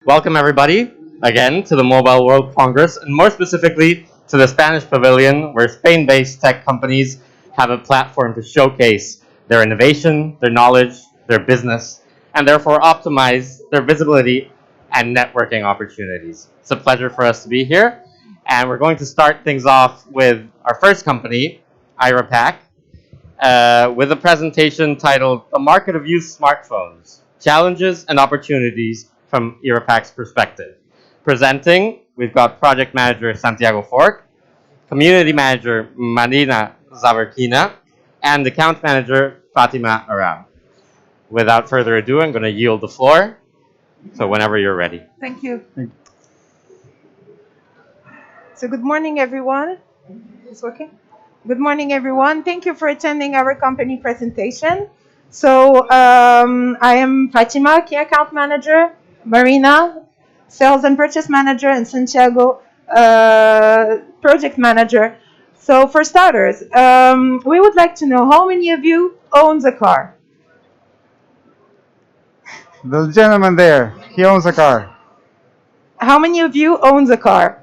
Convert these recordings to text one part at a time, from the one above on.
Welcome, everybody, again to the Mobile World Congress, and more specifically to the Spanish Pavilion, where Spain-based tech companies have a platform to showcase their innovation, their knowledge, their business, and therefore optimize their visibility and networking opportunities. It's a pleasure for us to be here, and we're going to start things off with our first company, Irepack, with a presentation titled The Market of Used Smartphones, Challenges and Opportunities from Irepack's Perspective. Presenting, we've got Project Manager Santiago, Community Manager Marina Zaverkina, and Account Manager Fatima Aram. Without further ado, I'm going to yield the floor, so whenever you're ready. Thank you. So good morning, everyone. It's working? Good morning, everyone. Thank you for attending our company presentation. So I am Fatima, Key Account Manager, Marina, Sales and Purchase Manager, and Santiago, Project Manager. So for starters, we would like to know how many of you owns a car? The gentleman there, he owns a car. How many of you owns a car?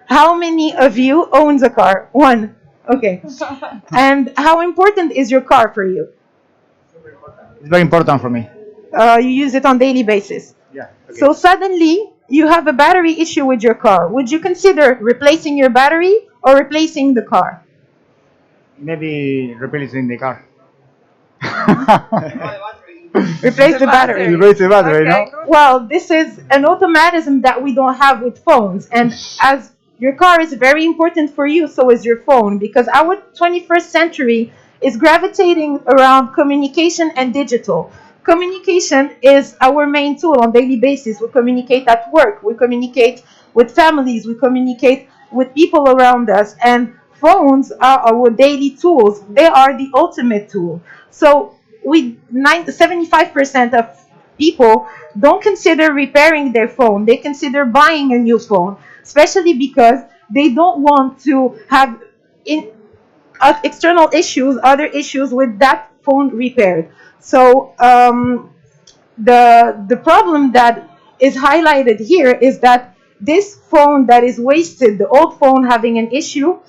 How many of you owns a car? One. Okay. And how important is your car for you? It's very important for me. You use it on daily basis. Yeah. Okay. So suddenly you have a battery issue with your car. Would you consider replacing your battery or replacing the car? Maybe replacing the car. Replace the battery. Replace the battery, Okay. no? Well, this is an automatism that we don't have with phones. And as your car is very important for you, so is your phone. Because our 21st century is gravitating around communication and digital. Communication is our main tool on daily basis. We communicate at work. We communicate with families. We communicate with people around us. And phones are our daily tools. They are the ultimate tool. So 75% of people don't consider repairing their phone. They consider buying a new phone, especially because they don't want to have external issues, other issues with that phone repaired. So the problem that is highlighted here is that this phone that is wasted, the old phone having an issue,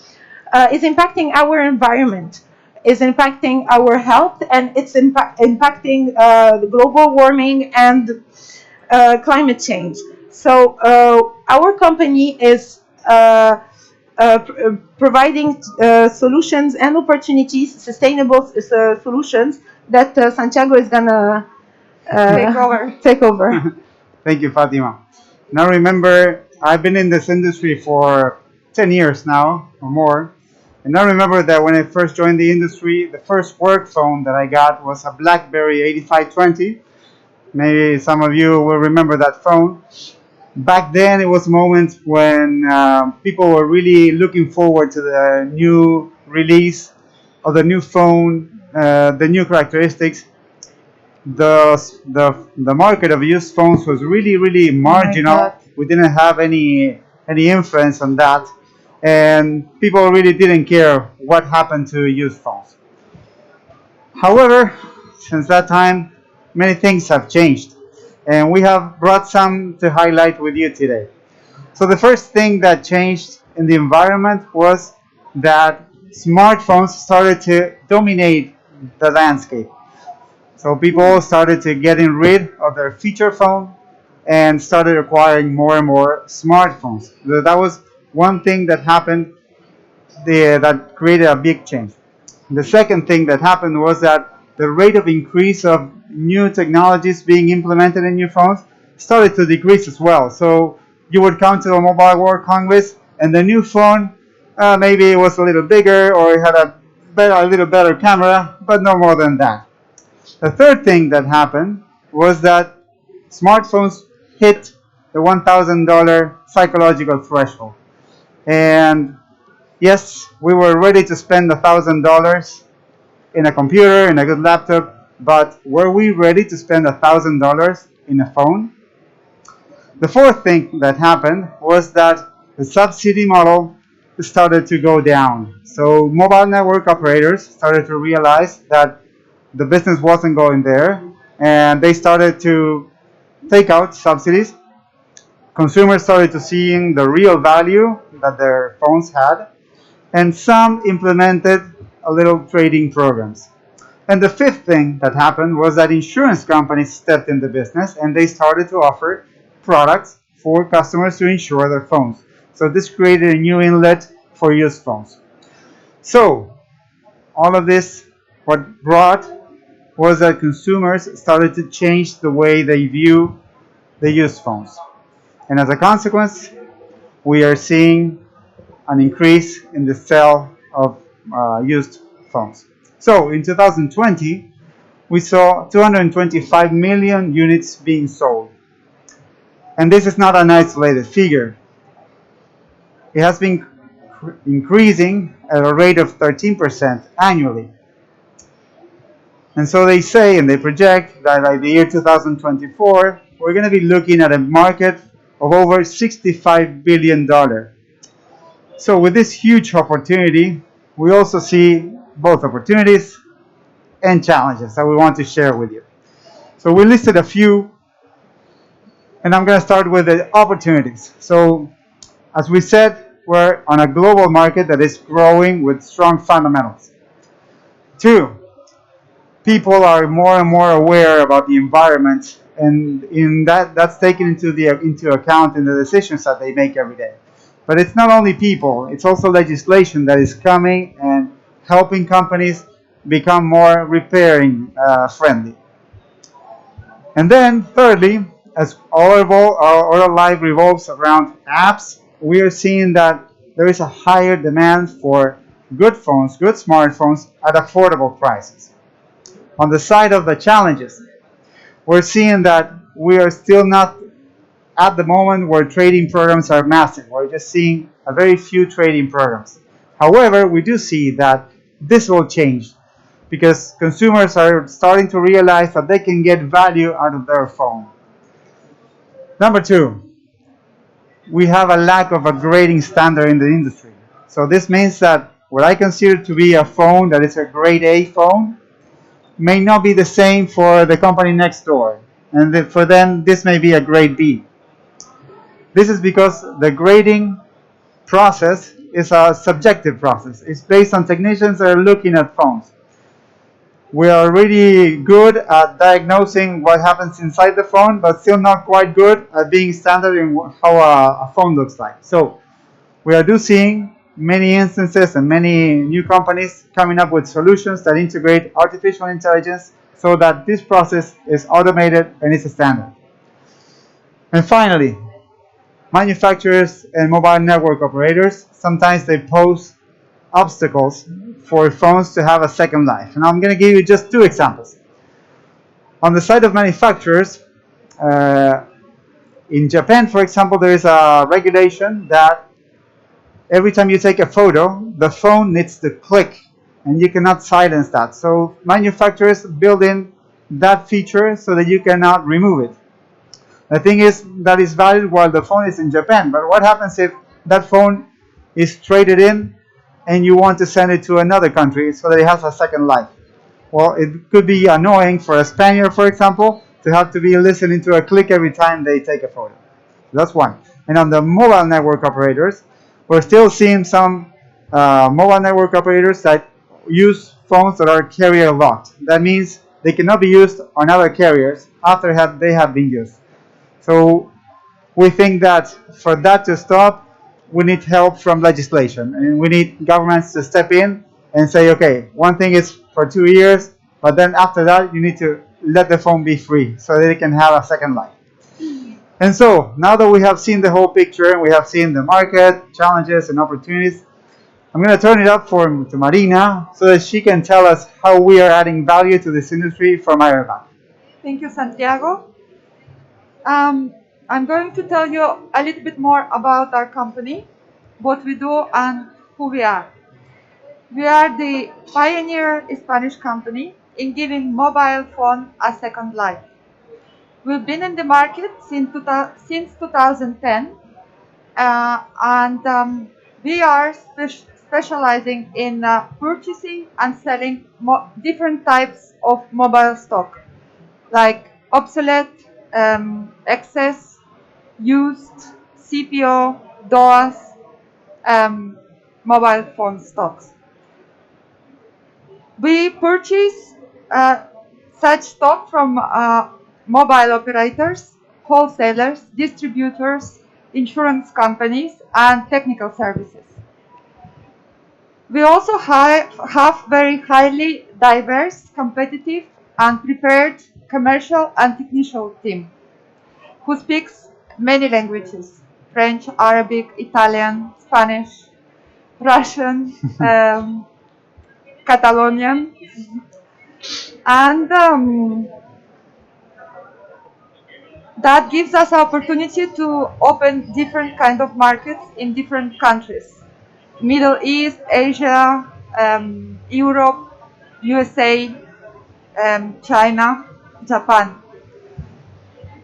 is impacting our environment, is impacting our health, and it's impacting the global warming and climate change. So our company is providing solutions and opportunities, sustainable solutions that Santiago is gonna take over. Thank you, Fatima. Now remember, I've been in this industry for 10 years now, or more. And I remember that when I first joined the industry, the first work phone that I got was a BlackBerry 8520. Maybe some of you will remember that phone. Back then, it was a moment when people were really looking forward to the new release of the new phone, the new characteristics. The market of used phones was really marginal. We didn't have any influence on that. And people really didn't care what happened to used phones. However, since that time, many things have changed, and we have brought some to highlight with you today. So the first thing that changed in the environment was that smartphones started to dominate the landscape. So people started to getting rid of their feature phone and started acquiring more and more smartphones. That was one thing that happened that created a big change. The second thing that happened was that the rate of increase of new technologies being implemented in new phones started to decrease as well. So you would come to a Mobile World Congress and the new phone, maybe it was a little bigger or it had a little better camera, but no more than that. The third thing that happened was that smartphones hit the $1,000 psychological threshold. And yes, we were ready to spend $1,000 in a computer, in a good laptop, but were we ready to spend $1,000 in a phone? The fourth thing that happened was that the subsidy model started to go down. So mobile network operators started to realize that the business wasn't going there, and they started to takeout subsidies, consumers started to seeing the real value that their phones had, and some implemented a little trading programs. And the fifth thing that happened was that insurance companies stepped in the business and they started to offer products for customers to insure their phones. So this created a new inlet for used phones. So all of this, what brought was that consumers started to change the way they view the used phones. And as a consequence, we are seeing an increase in the sale of used phones. So in 2020, we saw 225 million units being sold. And this is not an isolated figure. It has been increasing at a rate of 13% annually. And so they say and they project that by the year 2024, we're going to be looking at a market of over $65 billion. So with this huge opportunity, we also see both opportunities and challenges that we want to share with you. So we listed a few, and I'm going to start with the opportunities. So as we said, we're on a global market that is growing with strong fundamentals. Two, people are more and more aware about the environment, and that's taken into account in the decisions that they make every day. But it's not only people, it's also legislation that is coming and helping companies become more repairing friendly. And then thirdly, as our life revolves around apps, we are seeing that there is a higher demand for good phones, good smartphones at affordable prices. On the side of the challenges, we're seeing that we are still not at the moment where trading programs are massive. We're just seeing a very few trading programs. However, we do see that this will change because consumers are starting to realize that they can get value out of their phone. Number two, we have a lack of a grading standard in the industry. So this means that what I consider to be a phone that is a grade A phone may not be the same for the company next door. And for them, this may be a grade B. This is because the grading process is a subjective process. It's based on technicians that are looking at phones. We are really good at diagnosing what happens inside the phone, but still not quite good at being standard in how a phone looks like. So we are seeing many instances and many new companies coming up with solutions that integrate artificial intelligence so that this process is automated and is a standard. And finally, manufacturers and mobile network operators, sometimes they pose obstacles for phones to have a second life. And I'm going to give you just two examples. On the side of manufacturers, in Japan, for example, there is a regulation that every time you take a photo, the phone needs to click, and you cannot silence that. So manufacturers build in that feature so that you cannot remove it. The thing is that is valid while the phone is in Japan, but what happens if that phone is traded in and you want to send it to another country so that it has a second life? Well, it could be annoying for a Spaniard, for example, to have to be listening to a click every time they take a photo. That's one. And on the mobile network operators, we're still seeing some mobile network operators that use phones that are carrier locked. That means they cannot be used on other carriers after they have been used. So we think that for that to stop, we need help from legislation, and we need governments to step in and say, okay, one thing is for 2 years, but then after that, you need to let the phone be free so that it can have a second life. And so now that we have seen the whole picture and we have seen the market, challenges, and opportunities, I'm going to turn it up to Marina so that she can tell us how we are adding value to this industry from Irepack. Thank you, Santiago. I'm going to tell you a little bit more about our company, what we do, and who we are. We are the pioneer Spanish company in giving mobile phone a second life. We've been in the market since 2010, and we are specializing in purchasing and selling different types of mobile stock, like obsolete, excess, used, CPO, DOAS, mobile phone stocks. We purchase such stock from mobile operators, wholesalers, distributors, insurance companies, and technical services. We also have very highly diverse, competitive, and prepared commercial and technical team who speaks many languages: French, Arabic, Italian, Spanish, Russian, Catalonian, and that gives us opportunity to open different kind of markets in different countries: Middle East, Asia, Europe, USA, China, Japan.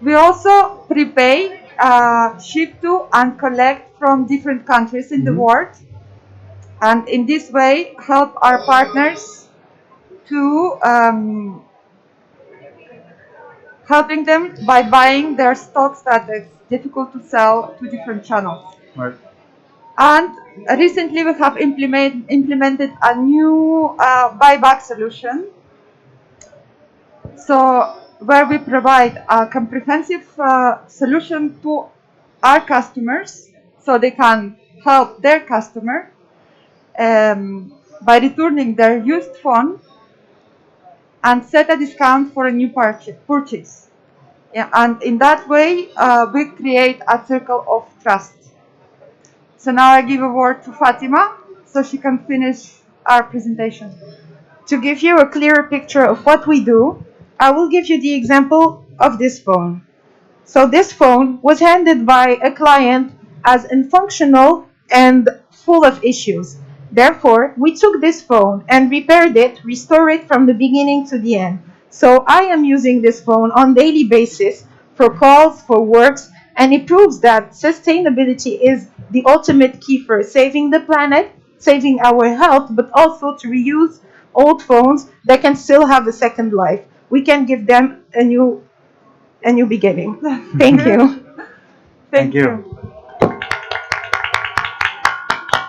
We also prepay, ship to, and collect from different countries in the world, and in this way help our partners to helping them by buying their stocks that is difficult to sell to different channels. Right. And recently we have implemented a new buyback solution, so where we provide a comprehensive solution to our customers so they can help their customer by returning their used phone and set a discount for a new purchase. Yeah, and in that way, we create a circle of trust. So now I give a word to Fatima so she can finish our presentation. To give you a clearer picture of what we do, I will give you the example of this phone. So this phone was handed by a client as unfunctional and full of issues. Therefore, we took this phone and repaired it, restored it from the beginning to the end. So I am using this phone on daily basis for calls, for works, and it proves that sustainability is the ultimate key for saving the planet, saving our health, but also to reuse old phones that can still have a second life. We can give them a new beginning. Thank you. Thank you.